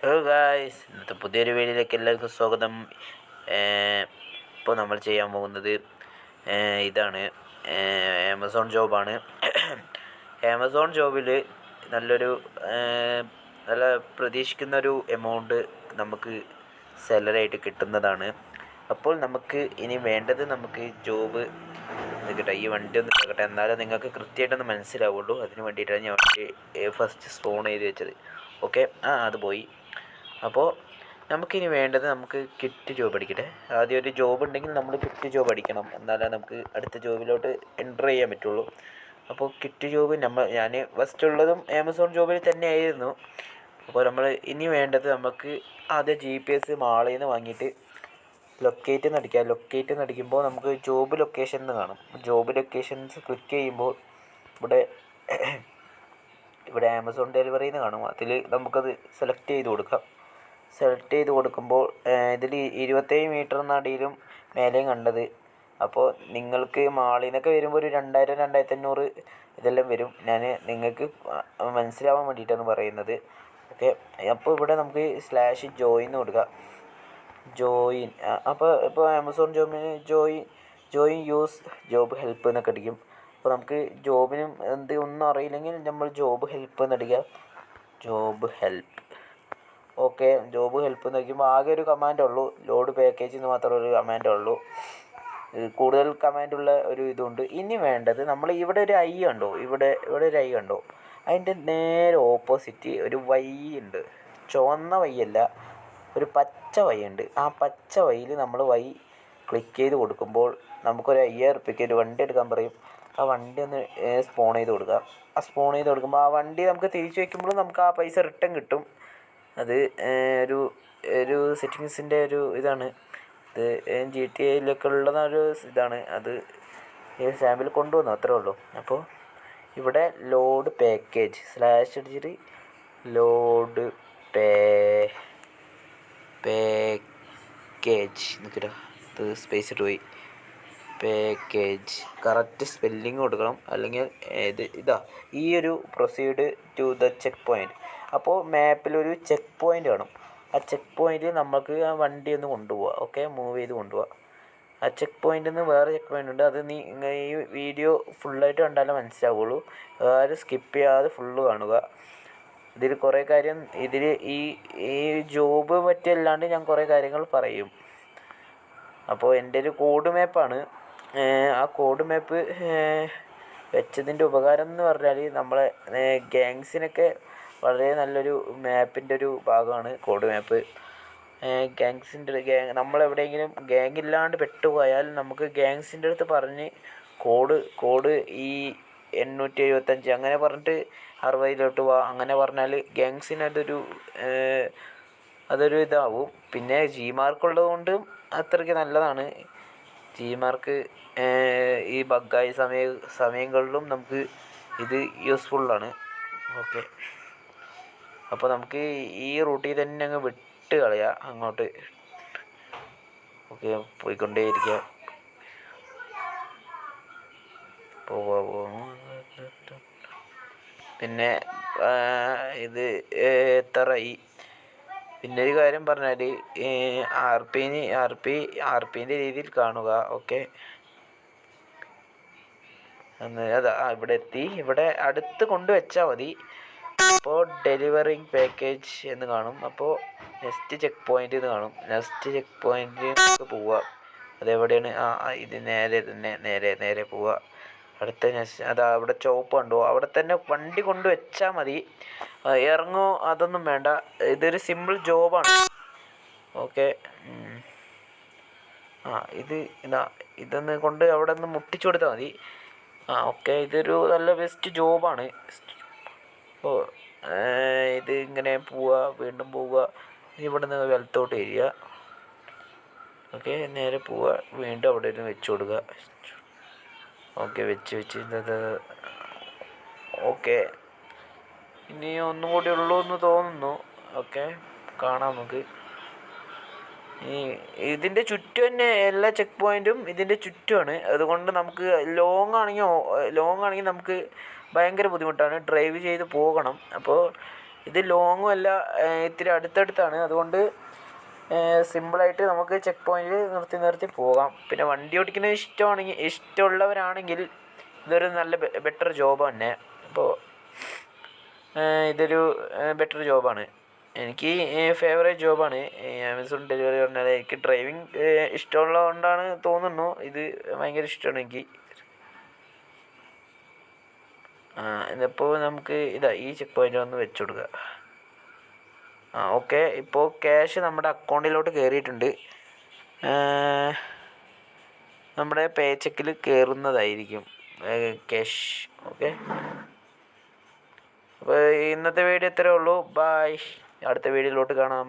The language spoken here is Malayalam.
ഹലോ ഗായ്സ്, ഇന്നത്തെ പുതിയൊരു വീഡിയോയിലേക്ക് എല്ലാവർക്കും സ്വാഗതം. ഇപ്പോൾ നമ്മൾ ചെയ്യാൻ പോകുന്നത് ഇതാണ് ആമസോൺ ജോബാണ്. ആമസോൺ ജോബിൽ നല്ലൊരു നല്ല പ്രതീക്ഷിക്കുന്നൊരു എമൗണ്ട് നമുക്ക് സാലറിയായിട്ട് കിട്ടുന്നതാണ്. അപ്പോൾ നമുക്ക് ഇനി വേണ്ടത് നമുക്ക് ജോബ് നിൽക്കട്ടെ, ഈ വണ്ടി ഒന്ന് കേൾക്കട്ടെ, എന്നാലും നിങ്ങൾക്ക് കൃത്യമായിട്ടൊന്ന് മനസ്സിലാവുള്ളൂ. അതിന് വേണ്ടിയിട്ടാണ് ഞാൻ വണ്ടി ഫസ്റ്റ് സ്പോൺ ചെയ്ത് വെച്ചത്. ഓക്കെ, അത് പോയി. അപ്പോൾ നമുക്കിനി വേണ്ടത് നമുക്ക് കിറ്റ് ജോബ് അടിക്കട്ടെ. ആദ്യം ഒരു ജോബ് ഉണ്ടെങ്കിൽ നമ്മൾ കിറ്റ് ജോബ് അടിക്കണം, എന്നാലേ നമുക്ക് അടുത്ത ജോബിലോട്ട് എൻ്റർ ചെയ്യാൻ പറ്റുള്ളൂ. അപ്പോൾ കിറ്റ് ജോബ് ഞാൻ ഫസ്റ്റ് ഉള്ളതും ആമസോൺ ജോബിൽ തന്നെ ആയിരുന്നു. അപ്പോൾ നമ്മൾ ഇനി വേണ്ടത് നമുക്ക് ആദ്യം GPS മാളിൽ നിന്ന് വാങ്ങിയിട്ട് ലൊക്കേറ്റ് നടിക്കുക. ലൊക്കേറ്റ് നടിക്കുമ്പോൾ നമുക്ക് ജോബ് ലൊക്കേഷൻ എന്ന് കാണും. ജോബ് ലൊക്കേഷൻസ് ക്ലിക്ക് ചെയ്യുമ്പോൾ ഇവിടെ ആമസോൺ ഡെലിവറി എന്ന് കാണും. അതിൽ നമുക്കത് സെലക്ട് ചെയ്ത് കൊടുക്കാം. സെലക്ട് ചെയ്ത് കൊടുക്കുമ്പോൾ ഇതിൽ 27 മീറ്റർ നടിയിലും മേലെയും കണ്ടത്. അപ്പോൾ നിങ്ങൾക്ക് മാളിൽ നിന്നൊക്കെ വരുമ്പോൾ ഒരു 2000 2500 ഇതെല്ലാം വരും. ഞാൻ നിങ്ങൾക്ക് മനസ്സിലാവാൻ വേണ്ടിയിട്ടാണ് പറയുന്നത്. ഓക്കെ, അപ്പോൾ ഇവിടെ നമുക്ക് /join കൊടുക്കാം. ജോയിൻ. ഇപ്പോൾ ആമസോൺ ജോബിന് ജോയിൻ യൂസ് ജോബ് ഹെൽപ്പ് എന്നൊക്കെ അടിക്കും. അപ്പോൾ നമുക്ക് ജോബിനും ഒന്നും അറിയില്ലെങ്കിൽ നമ്മൾ ജോബ് ഹെൽപ്പ് എന്നടിക്കുക. Job help. Okay, job help എന്ന് വയ്ക്കുമ്പോൾ ആകെ ഒരു കമാൻഡേ ഉള്ളൂ, ലോഡ് പാക്കേജ് എന്ന് മാത്രം ഒരു കമാൻഡേ ഉള്ളൂ. കൂടുതൽ കമാൻഡുള്ള ഒരു ഇതുണ്ട്. ഇനി വേണ്ടത് നമ്മൾ ഇവിടെ ഒരു ഐ കണ്ടോ, ഇവിടെ ഒരു ഐ കണ്ടോ, അതിൻ്റെ നേരെ ഓപ്പോസിറ്റ് ഒരു വൈ ഉണ്ട്. ചുവന്ന വൈ അല്ല, ഒരു പച്ച വൈ ഉണ്ട്. ആ പച്ച വൈയിൽ നമ്മൾ വൈ ക്ലിക്ക് ചെയ്ത് കൊടുക്കുമ്പോൾ നമുക്കൊരു 5000 റുപ്യക്ക് ഒരു വണ്ടി എടുക്കാൻ പറയും. ആ വണ്ടി ഒന്ന് സ്പോൺ ചെയ്ത് കൊടുക്കുക. ആ സ്പോൺ ചെയ്ത് കൊടുക്കുമ്പോൾ ആ വണ്ടി നമുക്ക് തിരിച്ചു വയ്ക്കുമ്പോഴും നമുക്ക് ആ പൈസ റിട്ടേൺ കിട്ടും. അത് ഒരു സെറ്റിങ്സിൻ്റെ ഒരു ഇതാണ്. ഇത് GTA ഉള്ളതൊരു ഇതാണ്. അത് സാമ്പിൾ കൊണ്ടുവന്നു, അത്രേ ഉള്ളൂ. അപ്പോൾ ഇവിടെ ലോഡ് പാക്കേജ് /അടിച്ചിട്ട് ലോഡ് പാക്കേജ് നിൽക്കട്ടോ, ഇത് സ്പേസ് ഇട്ട് പോയി. പാക്കേജ് കറക്റ്റ് സ്പെല്ലിങ് കൊടുക്കണം, അല്ലെങ്കിൽ ഈ ഒരു proceed to the check point. അപ്പോൾ മാപ്പിലൊരു ചെക്ക് പോയിൻ്റ് കാണും. ആ ചെക്ക് പോയിൻ്റ് നമുക്ക് ആ വണ്ടി ഒന്ന് കൊണ്ടുപോവുക. ഓക്കെ, മൂവ് ചെയ്ത് കൊണ്ടുപോവുക. ആ ചെക്ക് പോയിൻ്റിൽ നിന്ന് വേറെ ചെക്ക് പോയിൻ്റ് ഉണ്ട്. അത് ഈ വീഡിയോ ഫുള്ളായിട്ട് കണ്ടാലേ മനസ്സിലാവുള്ളൂ. ആരും സ്കിപ്പ് ചെയ്യാതെ ഫുള്ള് കാണുക. ഇതിൽ കുറേ കാര്യം ഈ ജോബ് പറ്റിയല്ലാണ്ട് ഞാൻ കുറേ കാര്യങ്ങൾ പറയും. അപ്പോൾ എൻ്റെ ഒരു കോഡ് മാപ്പാണ്. ആ കോഡ് മാപ്പ് വെച്ചതിൻ്റെ ഉപകാരം എന്ന് പറഞ്ഞാൽ നമ്മളെ ഗാങ്സിനൊക്കെ വളരെ നല്ലൊരു മാപ്പിൻ്റെ ഒരു ഭാഗമാണ് കോഡ് മാപ്പ്. നമ്മളെവിടെയെങ്കിലും ഗ്യാങ് ഇല്ലാണ്ട് പെട്ടുപോയാൽ നമുക്ക് ഗാങ്സിൻ്റെ അടുത്ത് പറഞ്ഞ് കോഡ് ഈ 875 അങ്ങനെ പറഞ്ഞിട്ട് 60 പോവാ. അങ്ങനെ പറഞ്ഞാൽ ഗാങ്സിന് അതൊരു ഇതാവും. പിന്നെ Gmark ഉള്ളത് കൊണ്ട് അത്രയ്ക്ക് നല്ലതാണ്. Gmark ഈ ബഗ്ഗായ സമയങ്ങളിലും നമുക്ക് ഇത് യൂസ്ഫുള്ളാണ്. ഓക്കെ, അപ്പോൾ നമുക്ക് ഈ റൂട്ടിൽ തന്നെ അങ്ങ് വിട്ട് കളയാം അങ്ങോട്ട്. ഓക്കെ, പോയിക്കൊണ്ടേയിരിക്കുക. പിന്നെ ഇത് എത്രയായി. പിന്നെ ഒരു കാര്യം പറഞ്ഞാൽ ആർ പിൻ്റെ രീതിയിൽ കാണുക. ഓക്കെ, ഇവിടെ എത്തി. ഇവിടെ അടുത്ത് കൊണ്ടുവച്ചാൽ മതി. അപ്പോൾ ഡെലിവറിങ് പാക്കേജ് എന്ന് കാണും. അപ്പോൾ നെക്സ്റ്റ് ചെക്ക് പോയിൻ്റ് എന്ന് കാണും. നെക്സ്റ്റ് ചെക്ക് പോയിൻ്റ് പോവുക. അതെവിടെയാണ്? ഇത് നേരെ പോവുക. അടുത്ത നെക്സ്റ്റ് അവിടെ ചോപ്പ് കണ്ടോ, അവിടെ തന്നെ വണ്ടി കൊണ്ട് വെച്ചാൽ മതി. ഇറങ്ങോ അതൊന്നും വേണ്ട. ഇതൊരു സിമ്പിൾ ജോബാണ്. ഓക്കെ, ഇതൊന്ന് കൊണ്ട് അവിടെ ഒന്ന് മുട്ടിച്ചു കൊടുത്താൽ മതി. ഓക്കെ, ഇതൊരു നല്ല ബെസ്റ്റ് ജോബാണ്. അപ്പോൾ ഇത് ഇങ്ങനെ പോവുക, വീണ്ടും പോവുക. ഇവിടെ നിന്ന് വലത്തോട്ട് വരിക. ഓക്കെ, നേരെ പോവുക, വീണ്ടും അവിടെ നിന്ന് വെച്ച് കൊടുക്കുക. ഓക്കെ, വെച്ച് ഓക്കെ, ഇനി ഒന്നും കൂടി ഉള്ളൂ എന്ന് തോന്നുന്നു. ഓക്കെ, കാണാം നമുക്ക്. ഇതിൻ്റെ ചുറ്റും തന്നെ എല്ലാ ചെക്ക് പോയിൻറ്റും ഇതിൻ്റെ ചുറ്റുമാണ്. അതുകൊണ്ട് നമുക്ക് ലോങ് ആണെങ്കിൽ നമുക്ക് ഭയങ്കര ബുദ്ധിമുട്ടാണ്. ഡ്രൈവ് ചെയ്ത് പോകണം. അപ്പോൾ ഇത് ലോങ്ങും അല്ല, ഇത്തിരി അടുത്തടുത്താണ്. അതുകൊണ്ട് സിമ്പിളായിട്ട് നമുക്ക് ചെക്ക് പോയിൻറ്റിൽ നിർത്തി പോകാം. പിന്നെ വണ്ടി ഓടിക്കുന്നത് ഇഷ്ടമുള്ളവരാണെങ്കിൽ ഇതൊരു നല്ല ബെറ്റർ ജോബ് തന്നെ. അപ്പോൾ ഇതൊരു ബെറ്റർ ജോബാണ്. എനിക്ക് ഫേവറേറ്റ് ജോബാണ് ആമസോൺ ഡെലിവറി പറഞ്ഞാൽ. എനിക്ക് ഡ്രൈവിംഗ് ഇഷ്ടമുള്ളത് കൊണ്ടാണ് തോന്നുന്നു, ഇത് ഭയങ്കര ഇഷ്ടമാണ് എനിക്ക്. ഇതിപ്പോൾ നമുക്ക് ഈ ചെക്ക് പോയിൻ്റ് ഒന്ന് വെച്ച് കൊടുക്കുക. ഓക്കെ. ഇപ്പോൾ ക്യാഷ് നമ്മുടെ അക്കൗണ്ടിലോട്ട് കയറിയിട്ടുണ്ട്. നമ്മുടെ പേ ചെക്കിൽ കയറുന്നതായിരിക്കും ക്യാഷ്. ഓക്കെ. അപ്പോൾ ഇന്നത്തെ വീഡിയോ ഇത്രയേ ഉള്ളൂ. ബായ്. അടുത്ത വീഡിയോയിലോട്ട് കാണാം.